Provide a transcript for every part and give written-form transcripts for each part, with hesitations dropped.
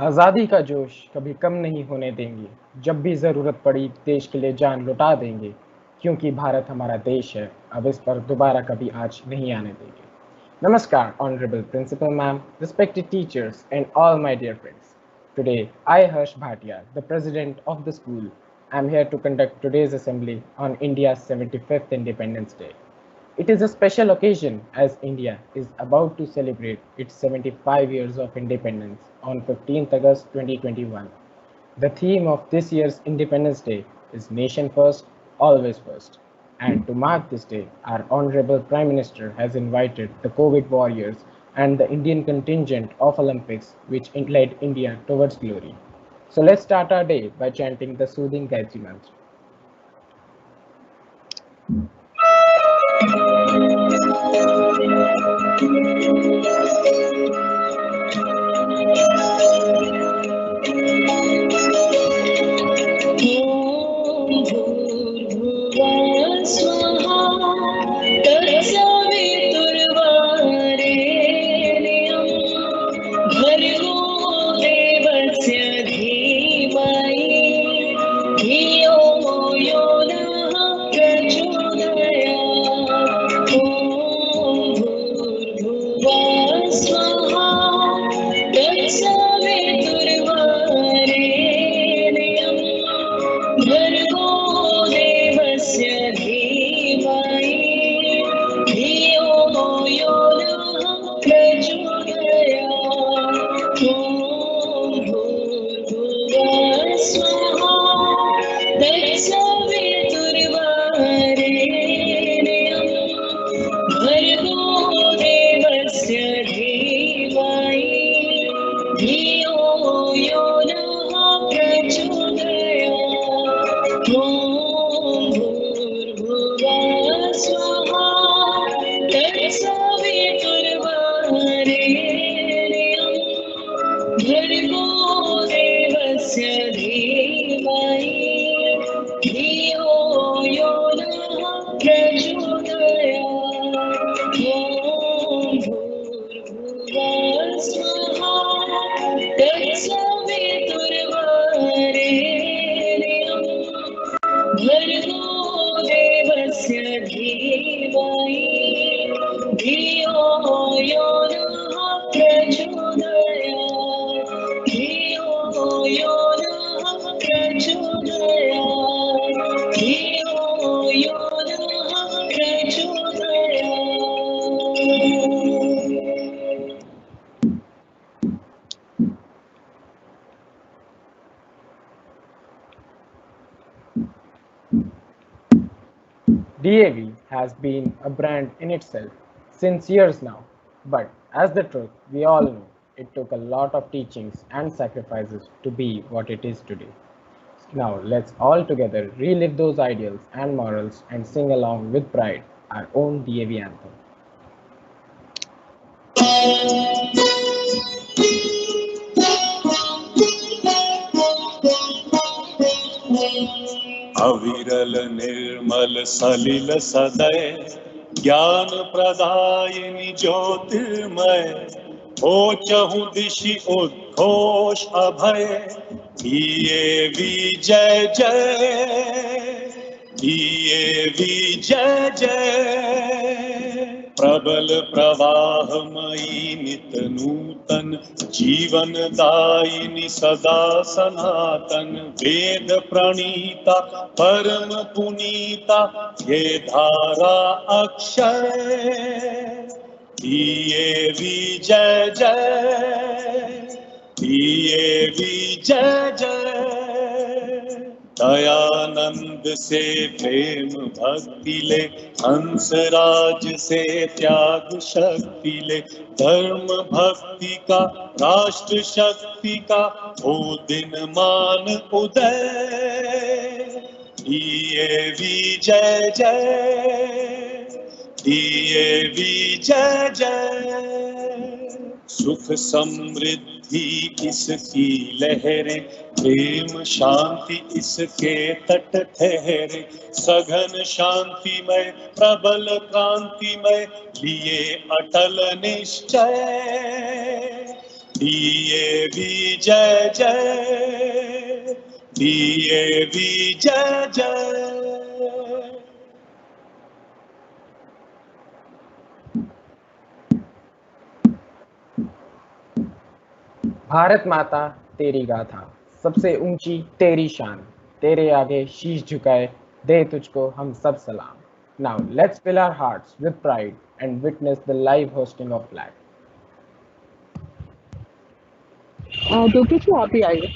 आज़ादी का जोश कभी कम नहीं होने देंगे। जब भी ज़रूरत पड़ी देश के लिए जान लुटा देंगे। क्योंकि भारत हमारा देश है, अब इस पर दोबारा कभी आज नहीं आने देंगे। नमस्कार, honourable principal ma'am, respected teachers, and all my dear friends. Today, I, Harsh Bhatia, the president of the school, am here to conduct today's assembly on India's 75th Independence Day. It is a special occasion as India is about to celebrate its 75 years of independence on 15th August 2021. The theme of this year's Independence Day is Nation First, Always First. And to mark this day, our Honorable Prime Minister has invited the COVID warriors and the Indian contingent of Olympics, which led India towards glory. So let's start our day by chanting the soothing Gayatri Mantra. DAV has been a brand in itself since years now, but as the truth we all know, it took a lot of teachings and sacrifices to be what it is today. Now let's all together relive those ideals and morals and sing along with pride our own DAV anthem. अविरल निर्मल सलिल सदय ज्ञान प्रदायिनी ज्योतिर्मय हो चहु दिशि उद्घोष अभय दिए विजय जय दिए विजय जय प्रबल प्रवाहमयी नित नूतन जीवन दायिनी सदा सनातन वेद प्रणीता परम पुनीता ये धारा अक्षय दिए विजय जय दिए विजय जय दयानंद से प्रेम भक्ति ले हंसराज से त्याग शक्ति ले धर्म भक्ति का राष्ट्र शक्ति का हो दिन मान उदय दिए विजय जय दिए विजय जय सुख समृद्धि इसकी लहरें प्रेम शांति इसके तट ठहरे सघन शांतिमय प्रबल कांतिमय लिए अटल निश्चय डीएवी जय जय, डीएवी जय जय। भारत माता तेरी गाथा, सबसे ऊंची तेरी शान, तेरे आगे शीश झुकाए दे तुझको हम सब सलाम। Now let's fill our hearts with pride and witness the live hosting of flag. Dogri आप ही आइए।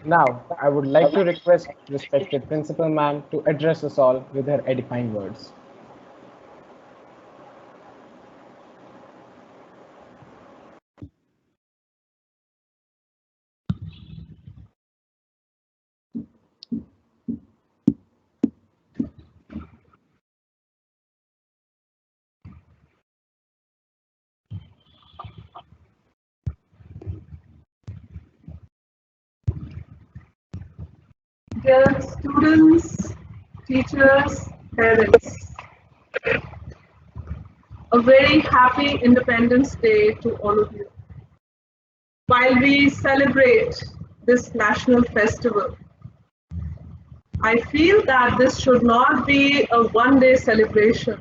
Now, I would like to request respected Principal Ma'am to address us all with her edifying words. Dear students, teachers, parents, a very happy Independence Day to all of you. While we celebrate this national festival, I feel that this should not be a one-day celebration.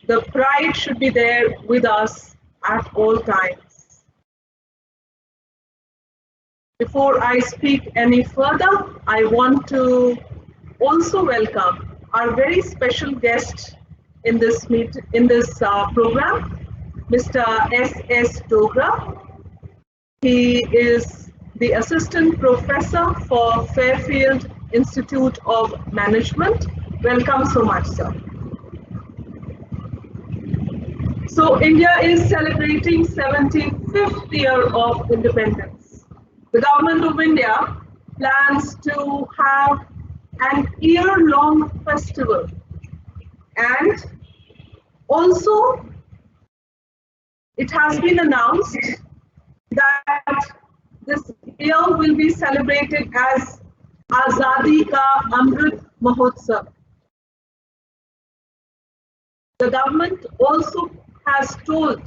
The pride should be there with us at all times. Before I speak any further, I want to also welcome our very special guest in this program, Mr. S.S. Dogra. He is the Assistant Professor for Fairfield Institute of Management. Welcome so much, sir. So India is celebrating 75th year of independence. The Government of India plans to have an year-long festival, and also it has been announced that this year will be celebrated as Azadi Ka Amrit Mahotsav. The government also has told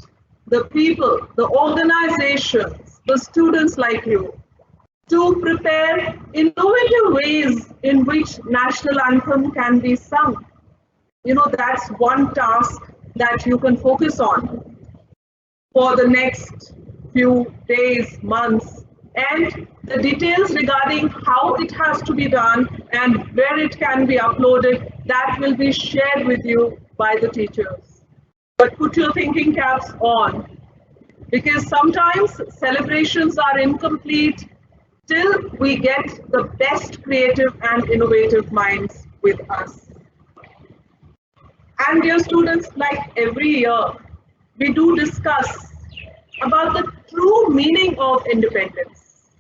the people, the organizations, the students like you, to prepare innovative ways in which national anthem can be sung. You know, that's one task that you can focus on for the next few days, months, and the details regarding how it has to be done and where it can be uploaded, that will be shared with you by the teachers. But put your thinking caps on, because sometimes celebrations are incomplete till we get the best creative and innovative minds with us. And dear students, like every year, we do discuss about the true meaning of independence.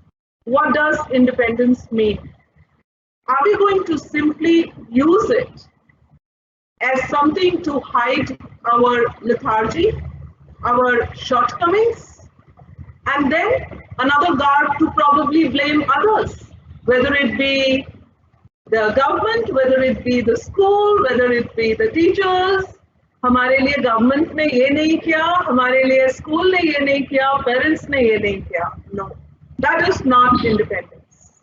What does independence mean? Are we going to simply use it as something to hide our lethargy, our shortcomings, and then another guard to probably blame others, whether it be The government, whether it be the school, whether it be the teachers, हमारे लिए government ने ये नहीं किया, हमारे लिए school ने ये नहीं किया, पेरेंट्स ने ये नहीं किया. No, that is not independence.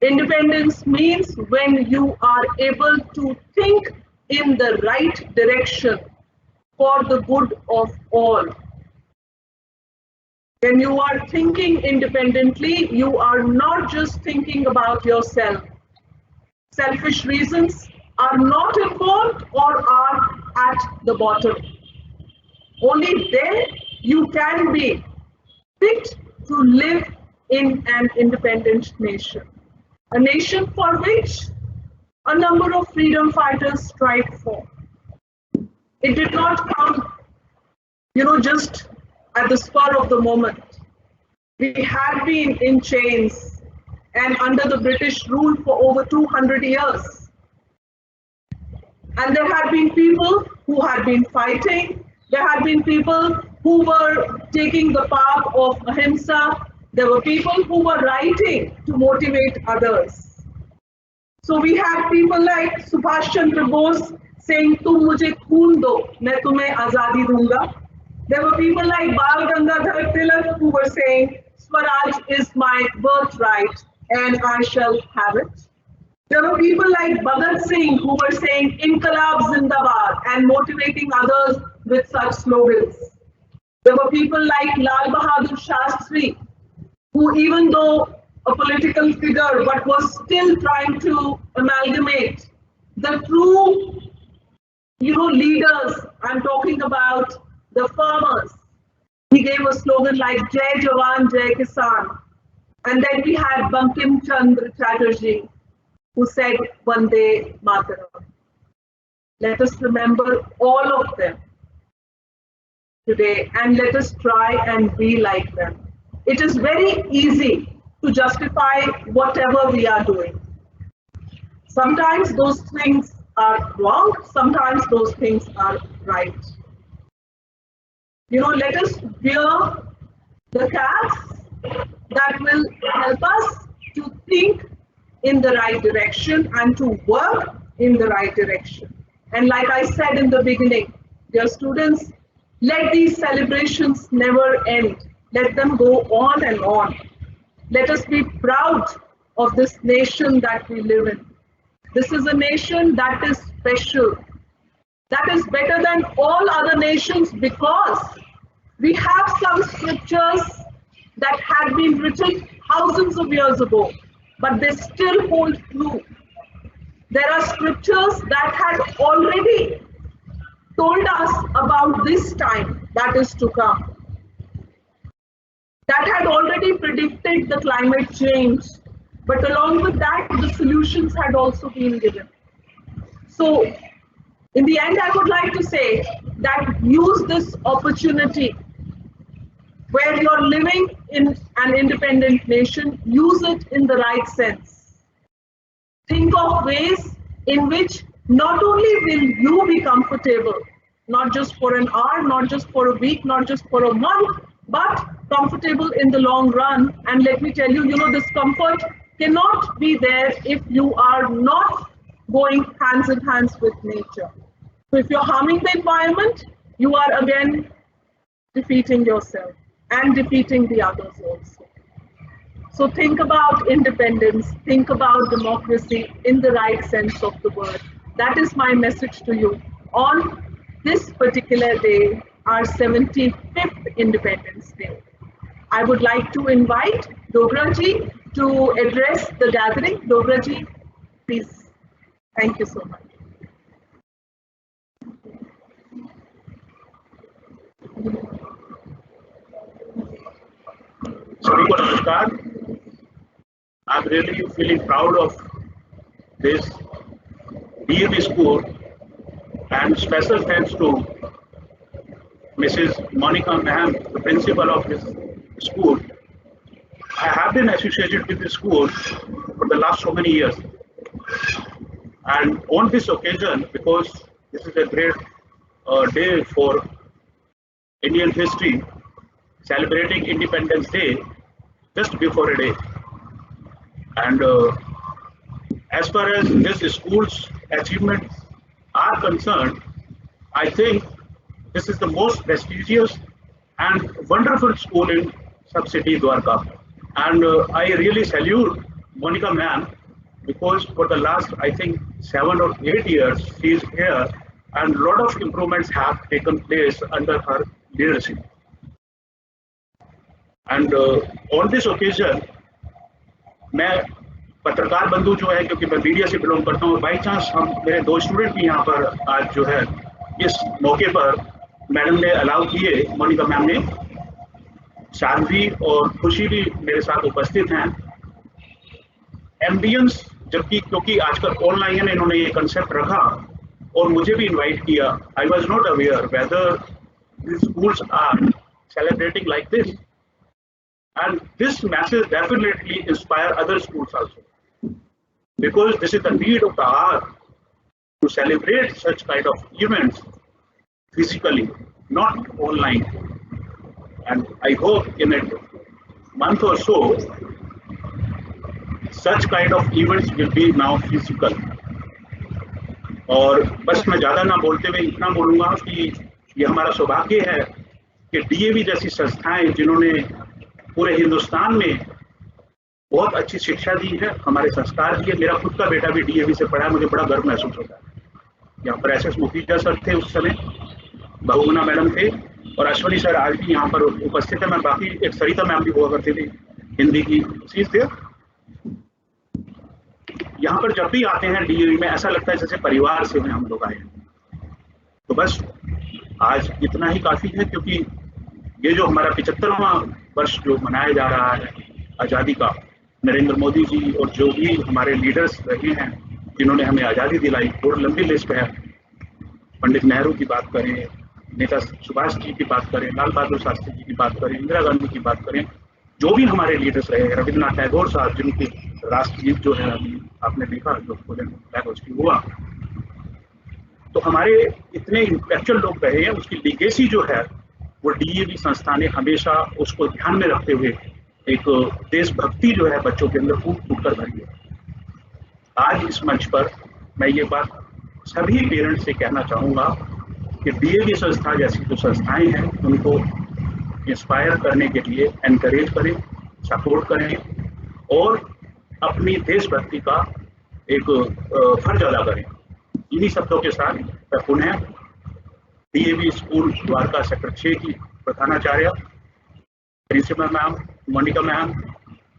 Independence means when you are able to think in the right direction for the good of all. When you are thinking independently, you are not just thinking about yourself. Selfish reasons are not involved or are at the bottom. Only then you can be fit to live in an independent nation. A nation for which a number of freedom fighters strived for. It did not come, just at the spur of the moment. We had been in chains and under the British rule for over 200 years. And there had been people who had been fighting. There had been people who were taking the path of ahimsa. There were people who were writing to motivate others. So we had people like Subhash Chandra Bose saying, "Tum mujhe khoon do, main tumhe azadi dunga." There were people like Bal Gangadhar Tilak who were saying, "Swaraj is my birthright and I shall have it." There were people like Bhagat Singh who were saying "Inqilab Zindabad" and motivating others with such slogans. There were people like Lal Bahadur Shastri who, even though a political figure, but was still trying to amalgamate the true, leaders. I'm talking about the farmers. He gave a slogan like "Jai Jawan, Jai Kisan." And then we had Bankim Chandra Chatterjee, who said "Vande Mataram." Let us remember all of them today and let us try and be like them. It is very easy to justify whatever we are doing. Sometimes those things are wrong, sometimes those things are right. Let us wear the caps that will help us to think in the right direction and to work in the right direction. And like I said in the beginning, dear students, let these celebrations never end. Let them go on and on. Let us be proud of this nation that we live in. This is a nation that is special, that is better than all other nations because we have some scriptures that had been written thousands of years ago, but they still hold true. There are scriptures that had already told us about this time that is to come, that had already predicted the climate change, but along with that, the solutions had also been given. So, in the end, I would like to say that use this opportunity where you're living in an independent nation, use it in the right sense. Think of ways in which not only will you be comfortable, not just for an hour, not just for a week, not just for a month, but comfortable in the long run. And let me tell you, this comfort cannot be there if you are not going hands in hands with nature. So if you're harming the environment, you are again defeating yourself and defeating the others also. So think about independence, think about democracy in the right sense of the word. That is my message to you on this particular day, our 75th Independence Day. I would like to invite Dogra ji to address the gathering. Dogra ji, please. Thank you so much. Sabhi ko namaskar. I'm really feeling proud of this DAV school, and special thanks to Mrs. Monica Ma'am, the principal of this school. I have been associated with this school for the last so many years. And on this occasion, because this is a great day for Indian history, celebrating Independence Day just before a day. And as far as this school's achievements are concerned, I think this is the most prestigious and wonderful school in sub-city Dwarka. And I really salute Monica ma'am, because for the last, I think, 7 or 8 years, she is here, and a lot of improvements have taken place under her leadership. And on this occasion, मैं पत्रकार बंधु जो है, क्योंकि मैं media से belong करता हूँ, बाई चांस हम मेरे 2 स्टूडेंट भी यहाँ पर आज जो है इस मौके पर मैडम ने अलाउ किए, मोनिका मैम ने, शानवी और खुशी भी मेरे साथ उपस्थित हैं। एम्बियंस, जबकि क्योंकि आजकल ऑनलाइन इन्होंने ये कंसेप्ट रखा और मुझे भी इनवाइट किया, I was not aware whether these schools are celebrating like this, and this message definitely inspire other schools also, because this is the need of the hour to celebrate such kind of events physically, not online. And I hope in a month or so such kind of events will be now physical. और बस मैं ज़्यादा ना बोलते हुए इतना बोलूँगा कि ये हमारा सौभाग्य है कि डीएवी जैसी संस्थाएं जिन्होंने पूरे हिंदुस्तान में बहुत अच्छी शिक्षा दी है, हमारे संस्कार दिए। मेरा खुद का बेटा भी डीएवी से पढ़ा है, मुझे बड़ा गर्व महसूस होता है। यहाँ पर एसएस मुखीजा सर थे उस समय, बहुगुना मैडम थे, और अश्वनी सर आज भी यहाँ पर उपस्थित है। मैं बाकी एक सरिता मैम भी हुआ करती थी हिंदी की चीज थे। यहाँ पर जब भी आते हैं डीएवी में ऐसा लगता है जैसे परिवार से हम लोग आए हैं। तो बस आज इतना ही काफी है, क्योंकि ये जो हमारा 75वां वर्ष जो मनाया जा रहा है आज़ादी का, नरेंद्र मोदी जी और जो भी हमारे लीडर्स रहे हैं जिन्होंने हमें आज़ादी दिलाई, और लंबी लिस्ट है। पंडित नेहरू की बात करें, नेता सुभाष जी की बात करें, लाल बहादुर शास्त्री जी की बात करें, इंदिरा गांधी की बात करें, जो भी हमारे लीडर्स रहे हैं, रविंद्रनाथ टैगोर साहब जिनकी राष्ट्रगीत जो है अभी आपने देखा जो फ्लैग होस्टिंग हुआ, तो हमारे इतने इंटेलेक्चुअल लोग रहे हैं, उसकी लीगेसी जो है वो डीएवी संस्था ने हमेशा उसको ध्यान में रखते हुए एक देशभक्ति जो है बच्चों के अंदर फूट फूट कर भरी है। आज इस मंच पर मैं ये बात सभी पेरेंट्स से कहना चाहूँगा कि डीएवी संस्था जैसी जो संस्थाएं हैं उनको इंस्पायर करने के लिए एनकरेज करें, सपोर्ट करें और अपनी देशभक्ति का एक फर्ज अदा करें। इन्हीं शब्दों के साथ मैं पुनः डीएवी स्कूल द्वारका सेक्टर 6 की प्रधानाचार्य, principal ma'am, Monika ma'am,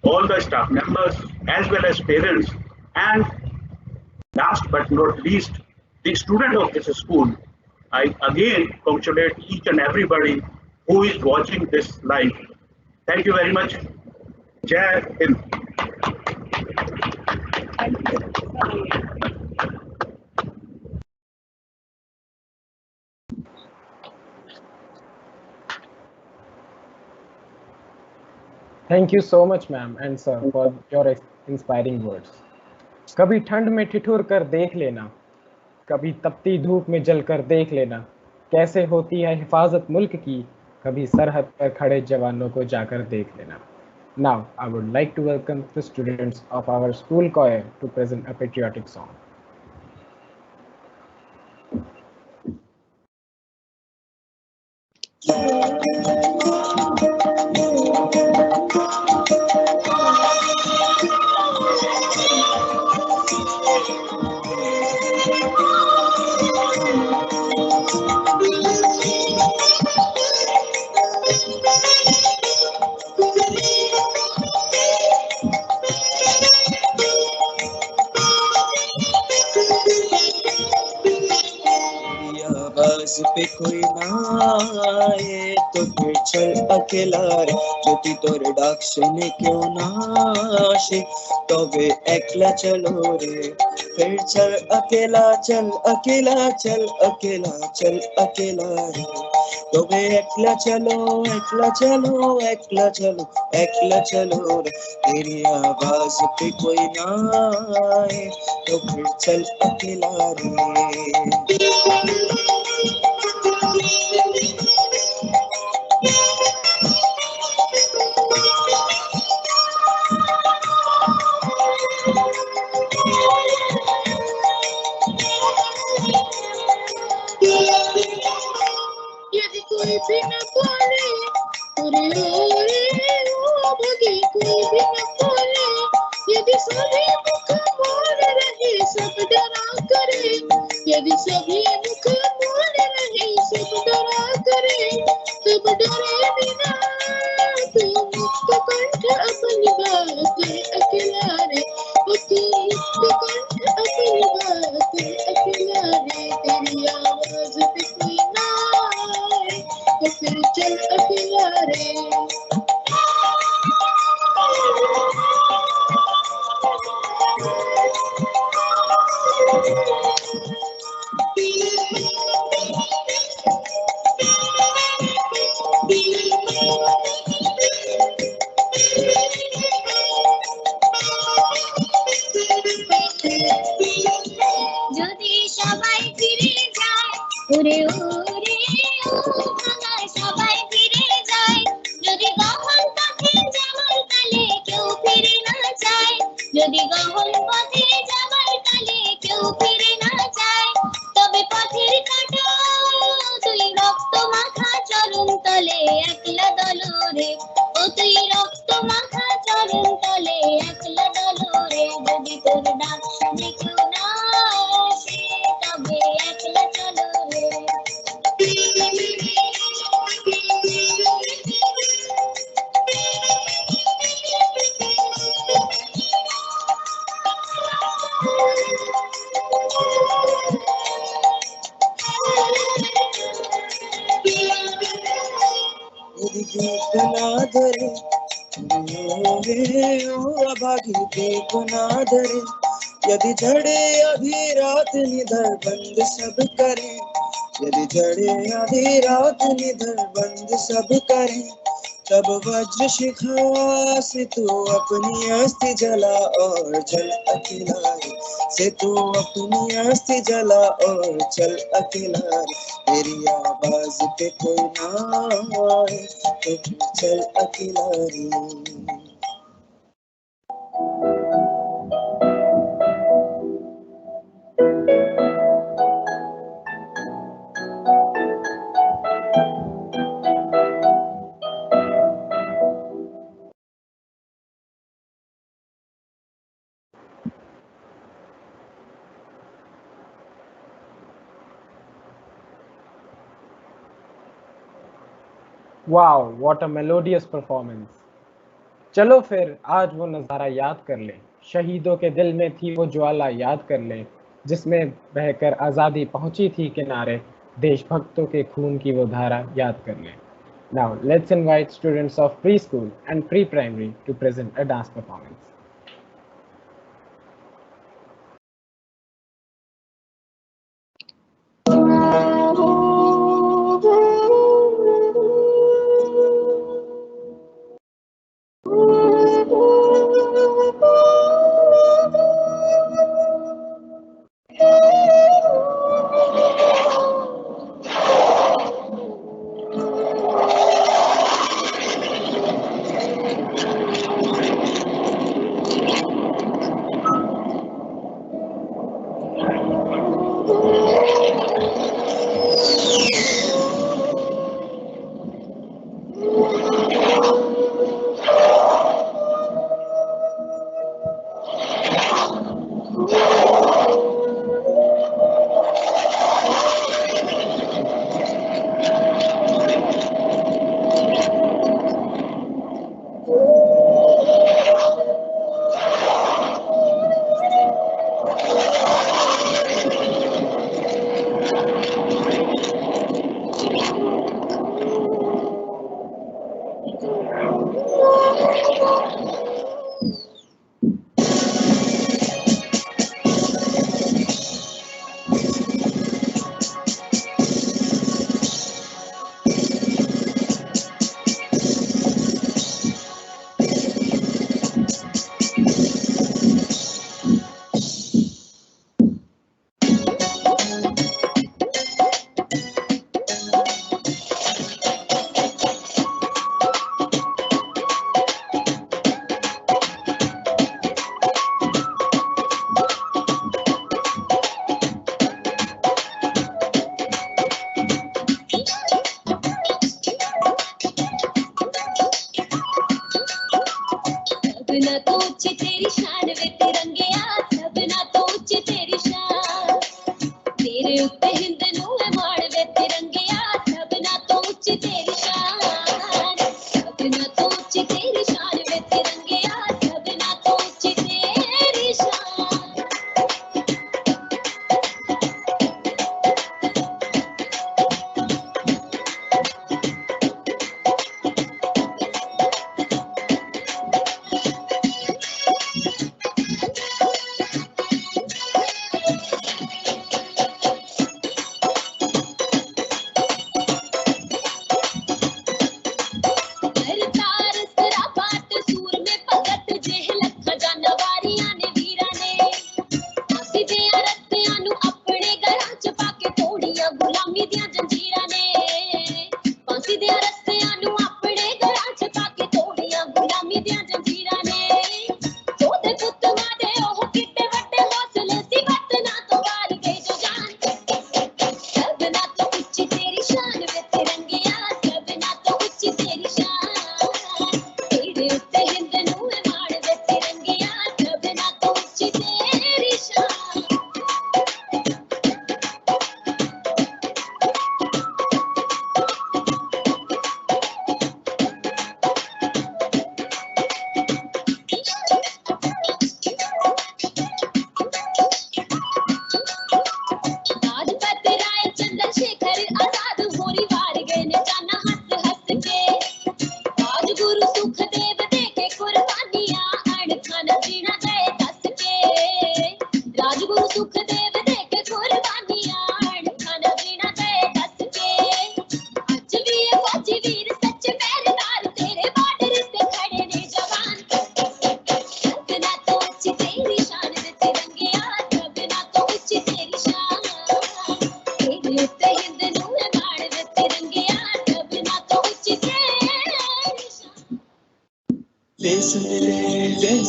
all the staff members as well as parents, and last but not least the student of this school, I again congratulate each and everybody who is watching this live. Thank you very much. Jai Hind. Thank you so much, ma'am and sir, for your inspiring words. कभी ठंड में ठिठुर कर देख लेना, कभी तपती धूप में जलकर देख लेना, कैसे होती है हिफाजत मुल्क की, कभी सरहद पर खड़े जवानों को जाकर देख लेना. Now, I would like to welcome the students of our school choir to present a patriotic song. पे कोई ना आए तो फिर चल अकेला रे, যদি তোর ডাক শুনে কেউ না আসে তবে একলা চলো রে, फिर चल अकेला चल अकेला चल अकेला चल अकेला रे, তবে একলা चलो একলা चलो একলা चलो একলা चलो रे, तेरी आवाज पे कोई ना आए तो फिर चल अकेला रे. यदि सभी मुख बोल रहे सब डरा करे, सब डरे बिना तू मुक्त कंठ अपनी बात अकेला रे, तू मुक्त कंठ अपनी बात अकेला रे, तेरी आवाज पे कोई ना आए तो फिर चल अकेला रे। যদি সবাই ফিরে যায় ওরে ওরে ও ভাঙা সবাই ফিরে যায়, যদি গহন পথে যাবার কালে কেউ ফিরে না যায়, যদি গহন পথে যাবার কালে কেউ ফিরে না যায়, তবে পথের কাটা তুই রক্ত মাখা চরণ তলে একলা দলরে, ও তুই রক্ত মাখা চরণ তলে একলা দলরে, যদি তোর ডাক শুনে কেউ না আসে তবে একলা চলো রে। यदि गीत ना धरे ओ अभागी गीत ना धरे, यदि झड़े अभी रात निधर बंद सब करे, यदि झड़े अभी रात निधर बंद सब करे, तब वज्र शिखा से तू अपनी अस्थि जला और चल अकेला रे, से तू अपनी अस्थि जला और चल अकेला रे, तेरी आवाज पे कोई ना आए तो फिर चल अकेला रे। Wow, what a melodious performance. चलो फिर आज वो नज़ारा याद कर लें, शहीदों के दिल में थी वो ज्वाला याद कर लें, जिसमें बहकर आज़ादी पहुंची थी किनारे, देशभक्तों के खून की वो धारा याद कर लें। Now let's invite students of pre school and pre primary to present a dance performance.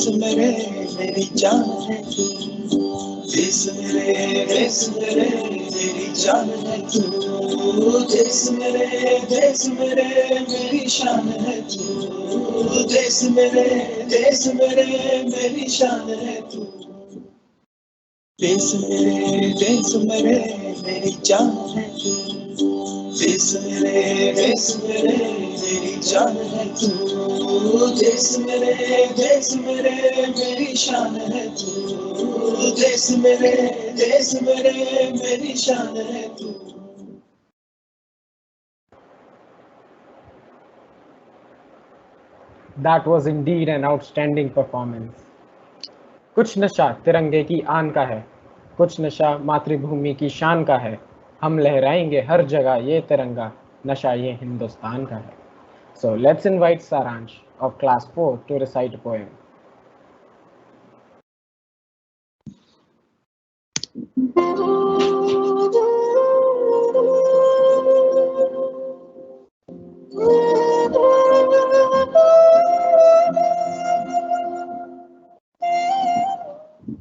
देश मेरे मेरी जान है तू, देश मेरे मेरी जान है तू, देश मेरे मेरी शान है तू, देश मेरे मेरी शान है तू, देश मेरे मेरी जान है तू, देश मेरे मेरी जान है तू, देश मेरे मेरी शान है तू, देश मेरे मेरी शान है तू। That was indeed an outstanding performance. कुछ नशा तिरंगे की आन का है, कुछ नशा मातृभूमि की शान का है, हम लहराएंगे हर जगह ये तिरंगा, नशा ये हिंदुस्तान का है. So let's invite Saransh of class 4 to recite a poem.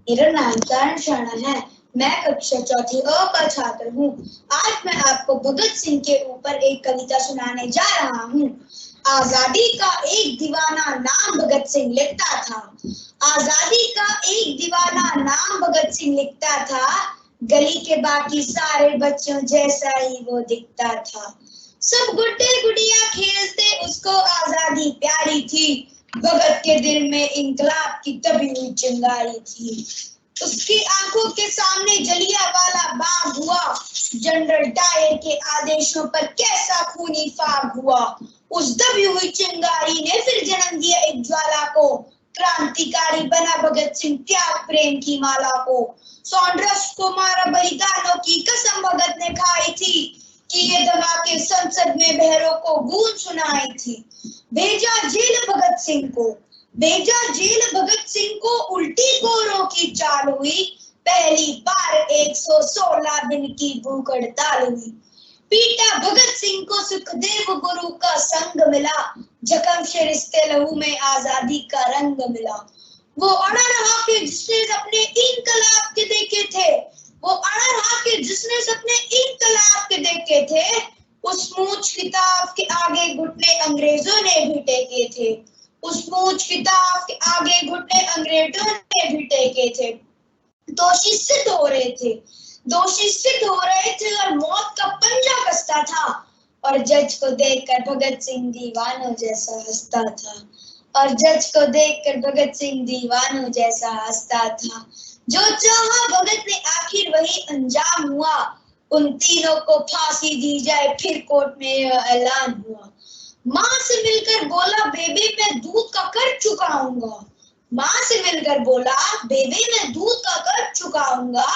मेरा नाम सारण शरण है। मैं कक्षा चौथी अ का छात्र हूँ। आज मैं आपको भगत सिंह के ऊपर एक कविता सुनाने जा रहा हूँ। आजादी का एक दीवाना नाम भगत सिंह लिखता था। आजादी का एक दीवाना नाम भगत सिंह लिखता था। गली के बाकी सारे बच्चों जैसा ही वो दिखता था। सब गुड्डे गुड़िया खेलते, उसको आजादी प्यारी थी। भगत के दिल में इंकलाब की दबी हुई चिंगारी थी। उसकी आंखों के सामने जलियांवाला बाग हुआ। जनरल डायर के आदेशों पर कैसा खूनी फाग हुआ। उस दबी हुई चिंगारी ने फिर जन्म दिया एक ज्वाला को। क्रांतिकारी बना भगत सिंह त्याग प्रेम की माला को। सॉन्ड्रस को मारा बलिदानों की कसम भगत ने खाई थी कि ये धमाके संसद में बहरों को गूंज सुनाई थी। भेजा जेल भगत सिंह को, भेजा जेल भगत सिंह को। उल्टी गोरों की चाल हुई। पहली बार 116 दिन की भूख हड़ताल हुई। पीटा भगत सिंह को सुखदेव गुरु का संग मिला। जख्म से रिश्ते लहू में आजादी का रंग मिला। वो अड़ा रहा कि जिसने अपने इनकलाब के देखे थे। वो अड़ा रहा कि जिसने सपने इनकलाब के देखे थे। उस मूंछ किताब के आगे घुटने अंग्रेजों ने भी टेके थे। उस मूंछ किताब के आगे घुटने अंग्रेजों ने भी टेके थे। दोषी सिद्ध हो रहे थे, दोषी सिद्ध हो रहे थे और मौत का पंजा कसता था। और जज को देखकर भगत सिंह दीवानों जैसा हंसता था। और जज को देखकर भगत सिंह दीवानों जैसा हंसता था। जो चाहा भगत ने आखिर वही अंजाम हुआ। उन तीनों को फांसी दी जाए फिर कोर्ट में ऐलान हुआ। माँ से मिलकर बोला बेबी मैं दूध का कर चुकाऊंगा। माँ से मिलकर बोला बेबी मैं दूध का कर चुकाऊंगा।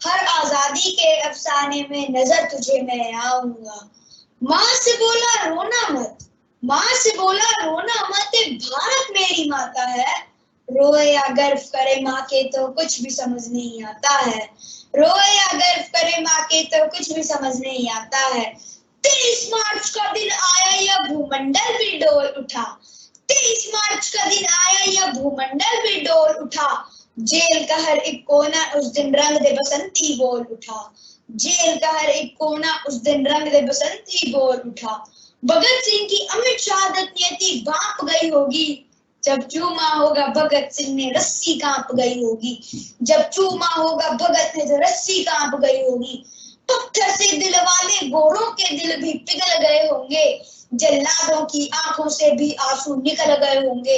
हर आजादी के अफसाने में नजर तुझे मैं आऊंगा। माँ से बोला रोना मत, माँ से बोला रोना मत, भारत मेरी माता है। रोए या गर्व करे माँ के तो कुछ भी समझ नहीं आता है। रोए या गर्व करे माँ के तो कुछ भी समझ नहीं आता है। 23 मार्च का दिन आया या भूमंडल भी डोल उठा। 23 मार्च का दिन आया या भूमंडल भी डोल उठा। जेल का हर एक कोना उस दिन रंग दे बसंती बोल उठा। जेल का हर एक कोना उस दिन रंग दे बसंती बोल उठा। भगत सिंह की अमिट शहादत नियति भाप गई होगी। जब चूमा होगा भगत सिंह ने रस्सी कांप गई होगी। जब चूमा होगा भगत ने तो रस्सी कांप गई होगी। पत्थर से दिल वाले गोरों के दिल भी पिघल गए होंगे। जल्लादों की आंखों से भी आंसू निकल गए होंगे।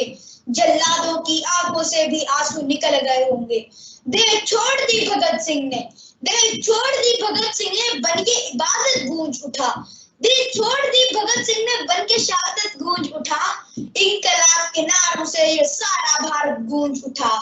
जल्लादों की आंखों से भी आंसू निकल गए होंगे। देह छोड़ दी भगत सिंह ने, देह छोड़ दी भगत सिंह ने, बन के इबादत गूंज उठा। दिल छोड़ दी भगत सिंह ने, बन के शहादत गूंज उठा। इनकलाब के नारों से ये सारा भारत गूंज उठा।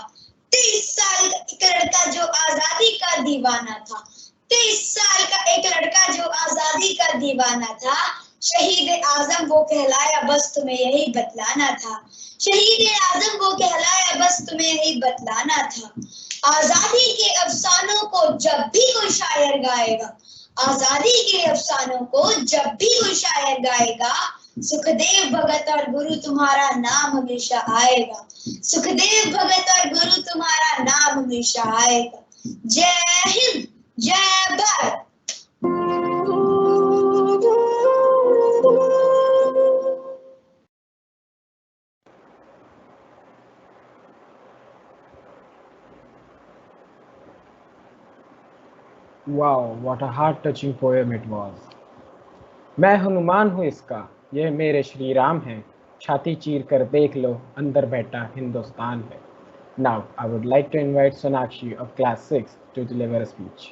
23 साल का एक लड़का जो आजादी का दीवाना था। 23 साल का एक लड़का जो आजादी का दीवाना था। शहीद आजम वो कहलाया बस तुम्हें यही बतलाना था। शहीद आजम वो कहलाया बस तुम्हें यही बतलाना था। आजादी के अफसानों को जब भी कोई शायर गाएगा, आजादी के अफसानों को जब भी कोई शायर गाएगा, सुखदेव भगत और गुरु तुम्हारा नाम हमेशा आएगा। सुखदेव भगत और गुरु तुम्हारा नाम हमेशा आएगा। जय हिंद, जय Bharat. Wow, what a heart-touching poem it was. मैं हनुमान हूँ इसका, यह मेरे श्री राम हैं, छाती चीर कर देख लो, अंदर बैठा हिंदुस्तान है. Now, I would like to invite Sonakshi of class 6 to deliver a speech.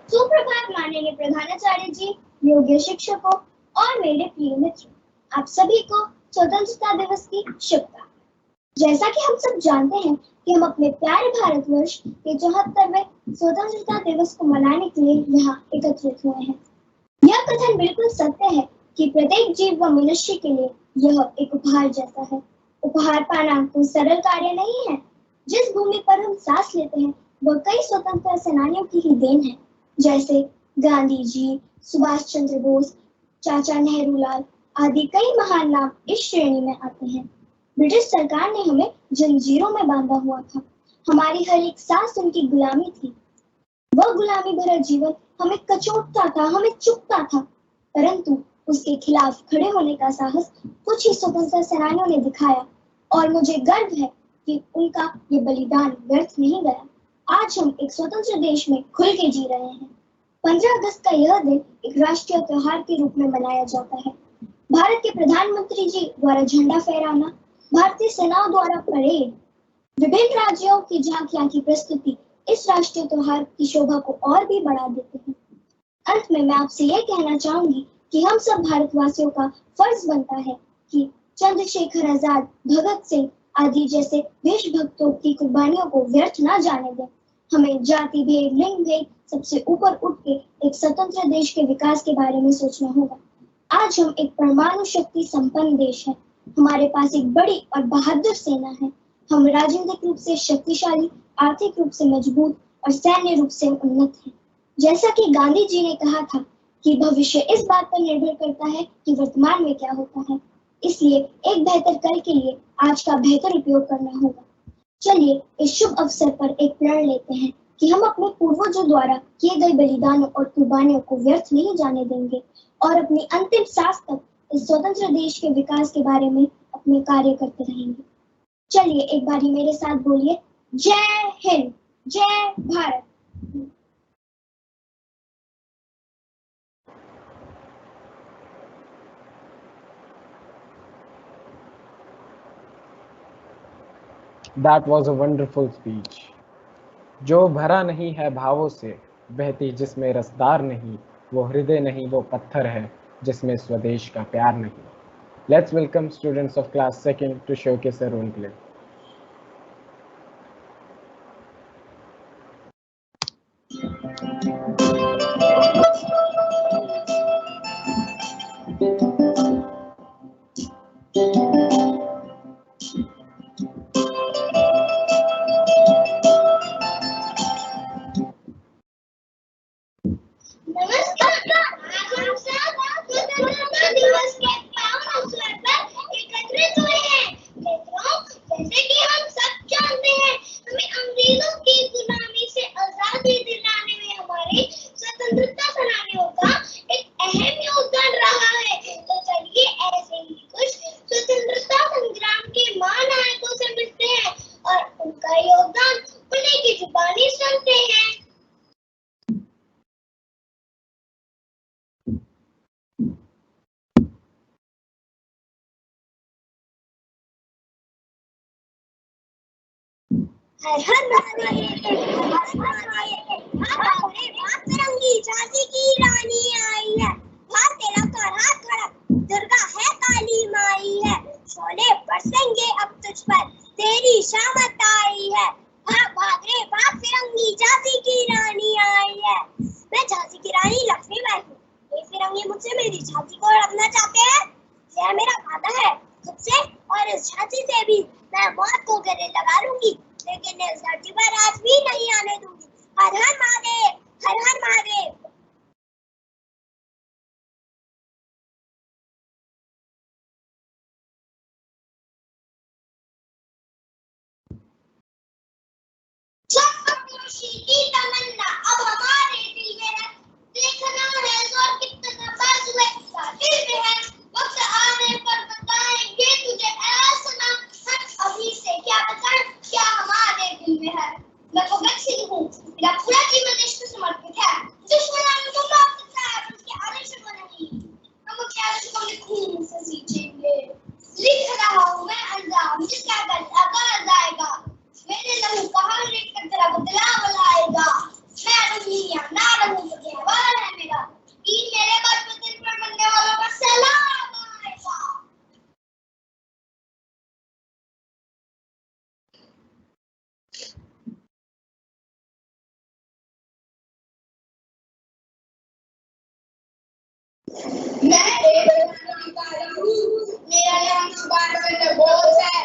सुप्रभात माननीय प्रधानाचार्य जी, योग्य शिक्षकों और मेरे प्रिय मित्रों, आप सभी को स्वतंत्रता दिवस की शुभकामनाएं। जैसा कि हम सब जानते हैं कि हम अपने प्यारे भारतवर्ष के 74वें स्वतंत्रता दिवस को मनाने के लिए यहाँ एकत्रित हुए हैं। यह कथन बिल्कुल सत्य है कि प्रत्येक जीव व मनुष्य के लिए यह एक उपहार जैसा है। उपहार पाना कोई सरल कार्य नहीं है। जिस भूमि पर हम सांस लेते हैं वह कई स्वतंत्रता सेनानियों की ही देन है, जैसे गांधी जी, सुभाष चंद्र बोस, चाचा नेहरू लाल आदि कई महान नाम इस श्रेणी में आते हैं। ब्रिटिश सरकार ने हमें जंजीरों में बांधा हुआ था। हमारी हर एक सांस उनकी गुलामी थी। वह गुलामी भरा जीवन हमें कचोटता था, हमें चुभता था, परंतु उसके खिलाफ खड़े होने का साहस कुछ ही स्वतंत्रता सेनानियों ने दिखाया और मुझे गर्व है कि उनका ये बलिदान व्यर्थ नहीं गया। आज हम एक स्वतंत्र देश में खुल के जी रहे हैं। 15 अगस्त का यह दिन एक राष्ट्रीय त्योहार के रूप में मनाया जाता है। भारत के प्रधानमंत्री जी द्वारा झंडा फहराना, भारतीय सेनाओं द्वारा परेड, विभिन्न राज्यों की झांकियां की प्रस्तुति इस राष्ट्रीय त्योहार की शोभा को और भी बढ़ा देते हैं। अंत में मैं आपसे यह कहना चाहूंगी कि हम सब भारतवासियों का फर्ज बनता है कि चंद्रशेखर आजाद, भगत सिंह आदि जैसे देशभक्तों की कुर्बानियों को व्यर्थ न जाने दें। हमें जाति भेद, लिंग भेद सबसे ऊपर उठ के एक स्वतंत्र देश के विकास के बारे में सोचना होगा। आज हम एक परमाणु शक्ति संपन्न देश है। हमारे पास एक बड़ी और बहादुर सेना है। हम राजनीतिक रूप से शक्तिशाली, आर्थिक रूप से मजबूत और सैन्य रूप से उन्नत हैं। जैसा कि गांधी जी ने कहा था कि भविष्य इस बात पर निर्भर करता है कि वर्तमान में क्या होता है, इसलिए एक बेहतर कल के लिए आज का बेहतर उपयोग करना होगा। चलिए इस शुभ अवसर पर एक प्रण लेते हैं कि हम अपने पूर्वजों द्वारा किए गए बलिदानों और कुर्बानियों को व्यर्थ नहीं जाने देंगे और अपनी अंतिम सांस तक इस स्वतंत्र देश के विकास के बारे में अपने कार्य करते रहेंगे। चलिए एक बारी मेरे साथ बोलिए, जय हिंद, जय Bharat. That was a wonderful speech. जो भरा नहीं है भावों से, बहती जिसमें रसदार नहीं, वो हृदय नहीं, वो पत्थर है जिसमें स्वदेश का प्यार नहीं. Let's welcome students of class 2nd to showcase their own play. हर हर महादेव, तिरंगी झांसी की रानी आई है। हाथ तेरा कर हाथ खड़ा, दुर्गा है काली माई है। शोले बरसेंगे अब तुझ पर, तेरी शामत आई है। भाग भाग रे भाग, तिरंगी झांसी की रानी आई है। मैं झांसी की रानी लक्ष्मीबाई हूँ। ये फिरंगी मुझसे मेरी झांसी को रखना चाहते हैं। यह मेरा वादा है खुद से और इस झांसी से भी मैं मौत को गले लगा लूंगी, लेकिन इस धरती पर आज भी नहीं आने दूंगी। हर हर महादेव, हर हर महादेव। हूँ। मेरा पूरा जीवन देश को समर्पित है। दुश्मन को माफ करता है, उसके आदेश को नहीं। हम उसके आदेश को अपने खून से सींचेंगे। लिख रहा हूँ मैं अंजाम, जिसका अगर जाएगा मेरे लहू कहाँ लिख कर तेरा बदला बुलाएगा। मैं रहूँ या ना रहूँ तो क्या वाला है मेरा। ईद मेरे बाद वतन पर बनने वालों का सलाम आएगा। मैं एक मेरा नाम सुभाष चंद्र बोस है।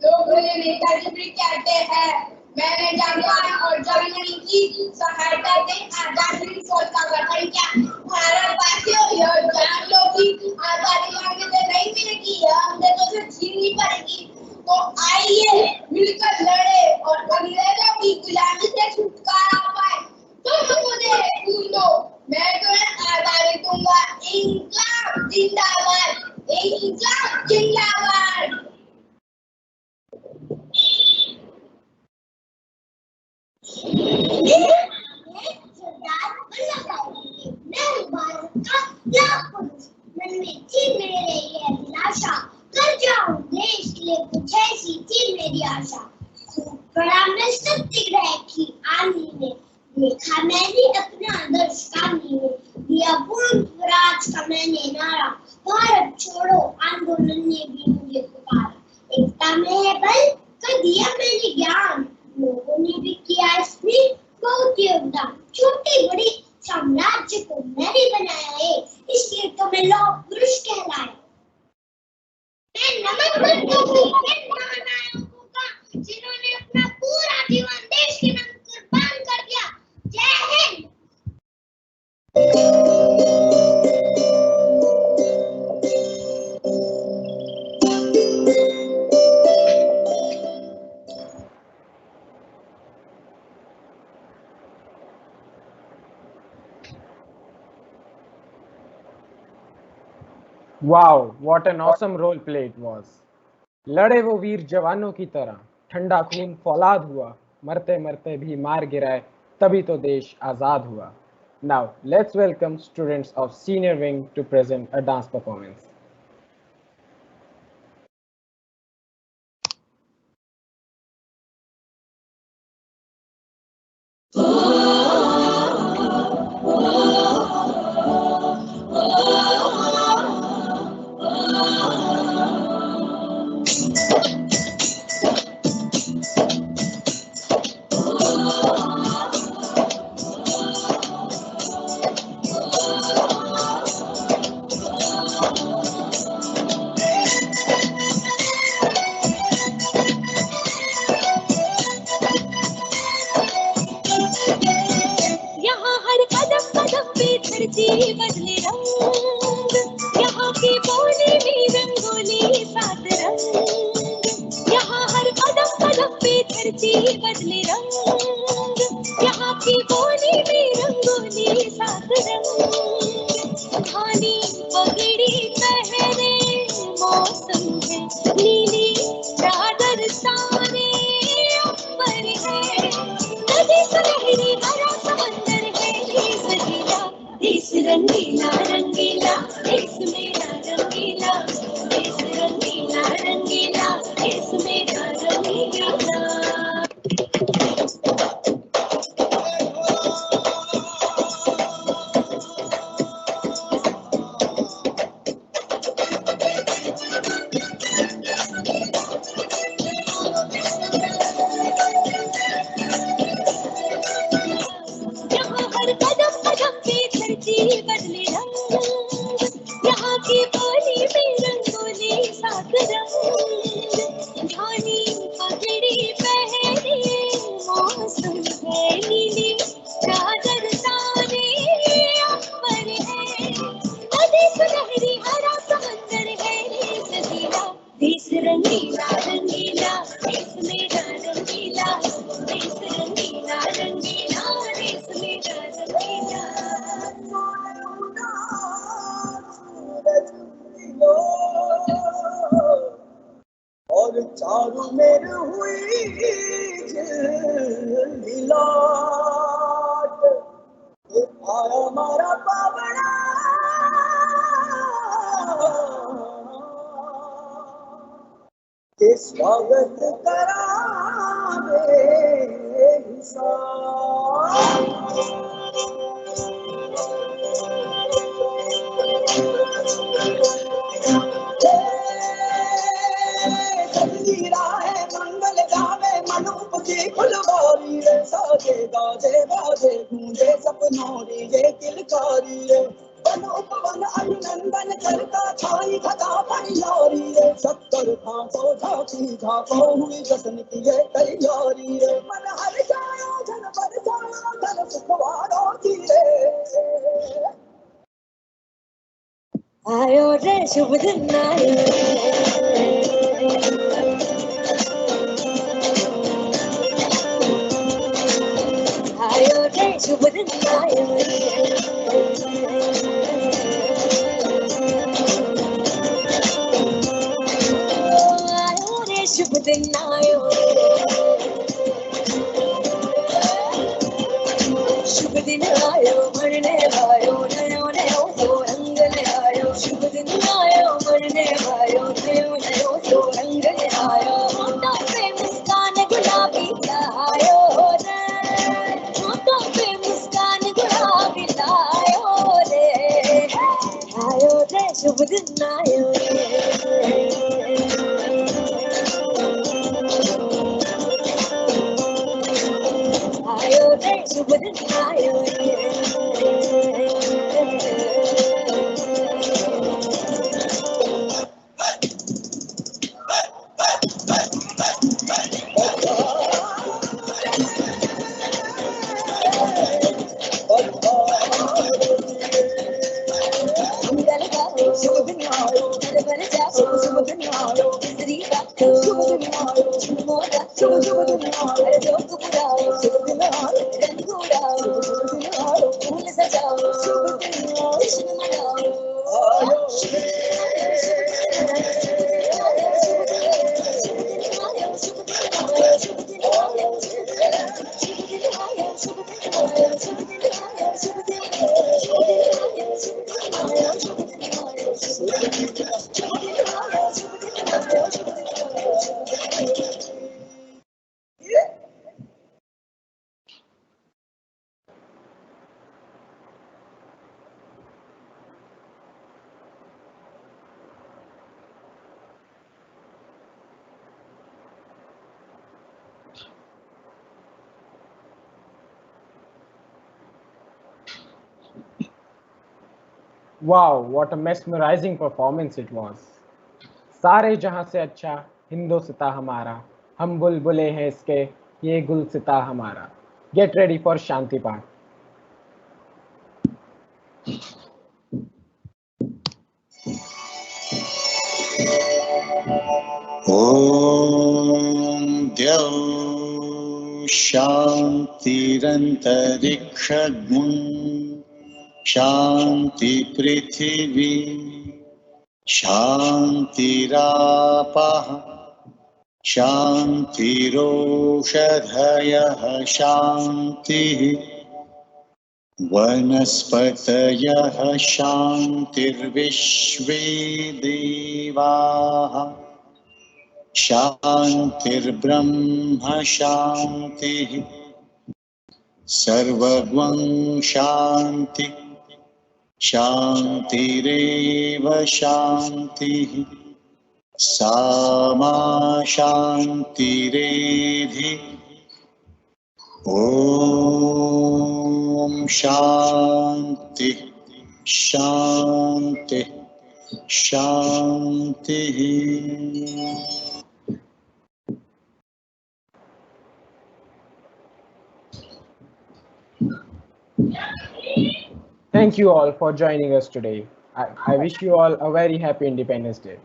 लोग मुझे नेताजी भी कहते हैं। मैंने जापान और जर्मनी की सहायता से आजाद हिंद फौज का गठन किया। भारतवासियों यह जान लो कि आजादी मांगने से नहीं मिलेगी, यह हम देशों से छीननी पड़ेगी। तो आइए मिलकर लड़े और अंग्रेजों की गुलामी से छुटकारा पाए। तुम मुझे खून दो, मैं तुम्हें आजादी दूंगा। इंकलाब जिंदाबाद, इंकलाब जिंदाबाद। सरदार वल्लभ भाई मैं भारत का लाख पुरुष। मन में थी मेरे ये अभिलाषा, कर जाऊं देश के लिए कुछ ऐसी थी मेरी आशा। बड़ा मैं सत्याग्रह की आंधी में देखा मैंने अपना आदर्श कामनी में। दिया पूर्ण स्वराज का मैंने नारा, भारत छोड़ो आंदोलन ने भी मुझे पुकारा। एकता में है बल का दिया मैंने ज्ञान, लोगों ने भी किया इसमें बहुत योगदान। छोटी बड़ी साम्राज्य को मैंने बनाया है, इसलिए तो मैं लौह पुरुष कहलाया। मैं नमन करता हूँ महानायकों का, जिन्होंने अपना पूरा जीवन देश के नाम कुर्बान कर दिया। जय Hind. Wow, what an awesome role play it was. लड़े वो वीर जवानों की तरह, ठंडा खून फौलाद हुआ, मरते मरते भी मार गिराए, तभी तो देश आजाद हुआ. Now let's welcome students of senior wing to present a dance performance. धरती बदले रंग, यहाँ की बोली में रंगोली सात रंग। यहाँ हर कदम कदम पे धरती बदले रंग, यहाँ की बोली में रंगोली सात रंग। धानी पगड़ी पहने मौसम है, नीली चादर ताने ऊपर है, नदी सुनहरी हरा समंदर है, देश रंगीला रंगीला, देश मेरा रंगीला, देश रंगीला रंगीला, देश मेरा रंगीला। बदले रंग, यहाँ की बोली में रंगोली सात रंग। धानी पगड़ी पहने मौसम है, नीली चादर ताने ऊपर है, नदी सुनहरी हरा समंदर है, देश रंगीला रंगीला, देश मेरा रंगीला, देश रंगीला रंगीला, देश मेरा रंगीला। और चारों मेर हुई लीला। स्वागत करावे मंगल गावे मनुपति फुलवारी रे साजे गाजे बाजे गूंजे सपनोरी ये किलकारी रे वन उपवन अभिनंदन करता छाई खता परियारी रे सत्तर भांतो झांकी झांको हुई जश्न की ये तैयारी रे मन हर जायो धन पर जायो धन सुखवारो की रे आयो रे शुभ दिन आयो आयो रे शुभ दिन आयो आयो रे शुभ दिन आयो शुभ दिन आयो मरने आयो नयो नयो तो रंग ले आयो शुभ दिन आयो मरने आयो नयो नयो तो रंग ले आयो होठों पे मुस्कान गुलाबी लायो रे होठों पे मुस्कान गुलाबी लायो रे आयो रे शुभ दिन आयो आयो रे शुभ दिन आयो शुभ दिन आयो घर जाओ शुभ दिन आयो स्त्री बातो शुभ दिन आयो मोटा शुभ दिन आयो जोक बुलाओ शुभ दिन आयो रंग उड़ाओ शुभ दिन आयो फूल सजाओ शुभ दिन आयो जश्न मनाओ आयो शुभ दिन आयो शुभ दिन आयो शुभ दिन आयो शुभ दिन आयो शुभ दिन आयो शुभ दिन आयो शुभ दिन आयो शुभ दिन आयो शुभ दिन आयो शुभ दिन आयो Wow, what a mesmerizing performance it was. सारे जहां से अच्छा हिंदोस्तां हमारा, हम बुलबुले हैं इसके, ये गुलसिता हमारा. Get ready for Shanti Path. ॐ द्यौ शान्तिरन्तरिक्षगुं शान्ति पृथिवी शान्तिरापः शान्तिरोषधयः शान्तिः वनस्पतयः शान्तिर्विश्वे देवाः शान्तिर्ब्रह्म शान्तिः सर्वगं शान्ति शान्तिरेव शान्तिः सामा शान्तिरेधि ॐ शान्ति शान्ति शान्तिः. Thank you all for joining us today. I wish you all a very happy Independence Day.